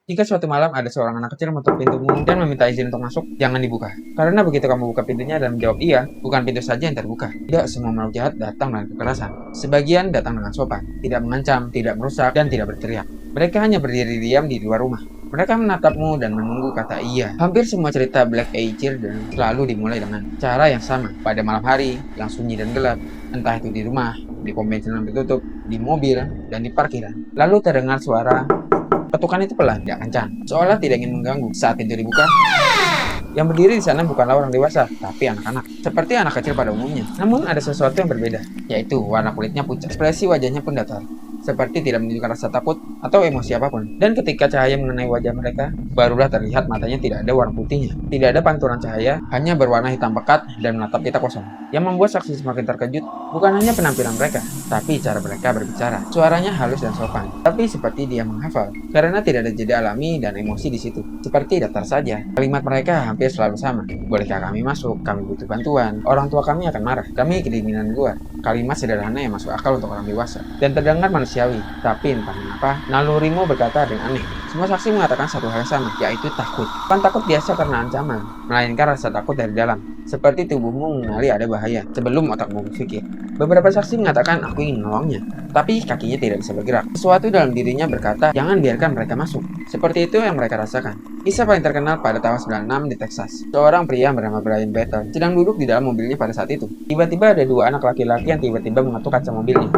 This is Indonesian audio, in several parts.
Jika suatu malam ada seorang anak kecil mengetuk pintumu dan meminta izin untuk masuk, jangan dibuka. Karena begitu kamu buka pintunya dan menjawab iya, bukan pintu saja yang terbuka. Tidak semua makhluk jahat datang dengan kekerasan. Sebagian datang dengan sopan, tidak mengancam, tidak merusak, dan tidak berteriak. Mereka hanya berdiri diam di luar rumah. Mereka menatapmu dan menunggu kata iya. Hampir semua cerita Black Eyed Children selalu dimulai dengan cara yang sama. Pada malam hari yang sunyi dan gelap, entah itu di rumah, di pom bensin yang tertutup, di mobil, dan di parkiran. Lalu terdengar suara ketukan itu pelan, tidak kencang, seolah tidak ingin mengganggu. Saat pintu dibuka, yang berdiri di sana bukanlah orang dewasa, tapi anak-anak. Seperti anak kecil pada umumnya. Namun ada sesuatu yang berbeda, yaitu warna kulitnya pucat. Ekspresi wajahnya pun datar, seperti tidak menunjukkan rasa takut atau emosi apapun. Dan ketika cahaya mengenai wajah mereka, barulah terlihat matanya tidak ada warna putihnya. Tidak ada pantulan cahaya, hanya berwarna hitam pekat dan menatap kita kosong. Yang membuat saksi semakin terkejut, bukan hanya penampilan mereka, tapi cara mereka berbicara. Suaranya halus dan sopan, tapi seperti dia menghafal, karena tidak ada jeda alami dan emosi di situ. Seperti datar saja. Kalimat mereka hampir selalu sama. Bolehkah kami masuk? Kami butuh bantuan. Orang tua kami akan marah. Kami kedinginan luar. Kalimat sederhana yang masuk akal untuk orang dewasa dan terdengar manusiawi. Tapi entah mengapa, nalurimu berkata dengan aneh. Semua saksi mengatakan satu hal yang sama, yaitu takut. Bukan takut biasa karena ancaman, melainkan rasa takut dari dalam. Seperti tubuhmu mengenali ada bahaya sebelum otakmu berpikir. Beberapa saksi mengatakan aku ingin menolongnya, tapi kakinya tidak bisa bergerak. Sesuatu dalam dirinya berkata, jangan biarkan mereka masuk. Seperti itu yang mereka rasakan. Kisah paling terkenal pada tahun 96 di Texas. Seorang pria bernama Brian Battle sedang duduk di dalam mobilnya pada saat itu. Tiba-tiba ada dua anak laki-laki yang tiba-tiba mengetuk kaca mobilnya.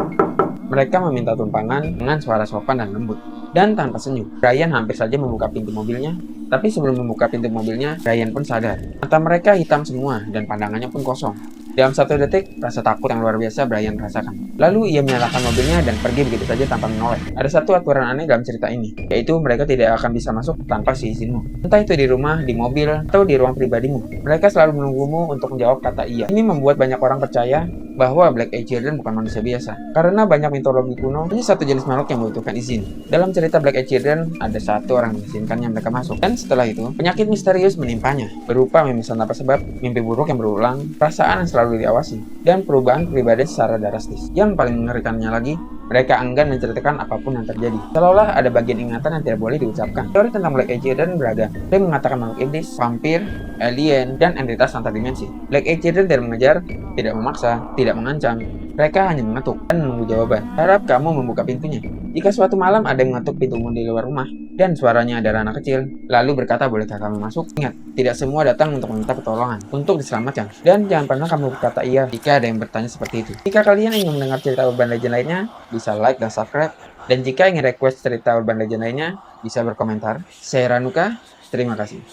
Mereka meminta tumpangan dengan suara sopan dan lembut. Dan tanpa senyum, Brian hampir saja membuka pintu mobilnya. Tapi sebelum membuka pintu mobilnya, Brian pun sadar. Mata mereka hitam semua dan pandangannya pun kosong. Dalam satu detik, rasa takut yang luar biasa Brian rasakan. Lalu ia menyalakan mobilnya dan pergi begitu saja tanpa menoleh. Ada satu aturan aneh dalam cerita ini, yaitu mereka tidak akan bisa masuk tanpa seizinmu. Entah itu di rumah, di mobil, atau di ruang pribadimu. Mereka selalu menunggumu untuk menjawab kata iya. Ini membuat banyak orang percaya bahwa Black Eyed Children bukan manusia biasa. Karena banyak mitologi kuno, hanya satu jenis makhluk yang membutuhkan izin. Dalam cerita Black Eyed Children, ada satu orang yang mengizinkannya mereka masuk. Dan setelah itu, penyakit misterius menimpanya, berupa mimisan tanpa sebab, mimpi buruk yang berulang, perasaan yang selalu diawasi, dan perubahan pribadi secara drastis. Yang paling mengerikannya lagi, mereka enggan menceritakan apapun yang terjadi. Seolah ada bagian ingatan yang tidak boleh diucapkan. Teori tentang Black Eyed Children beragam. Ada yang mengatakan makhluk iblis, vampir, alien, dan entitas antar dimensi. Black Eyed Children tidak mengejar, tidak memaksa, tidak mengancam. Mereka hanya mengetuk dan menunggu jawaban. Harap kamu membuka pintunya. Jika suatu malam ada yang mengetuk pintumu di luar rumah, dan suaranya adalah anak kecil, lalu berkata bolehkah kamu masuk? Ingat, tidak semua datang untuk meminta pertolongan, untuk diselamatkan. Dan jangan pernah kamu berkata iya jika ada yang bertanya seperti itu. Jika kalian ingin mendengar cerita urban legend lainnya, bisa like dan subscribe. Dan jika ingin request cerita urban legend lainnya, bisa berkomentar. Saya Ranuka, terima kasih.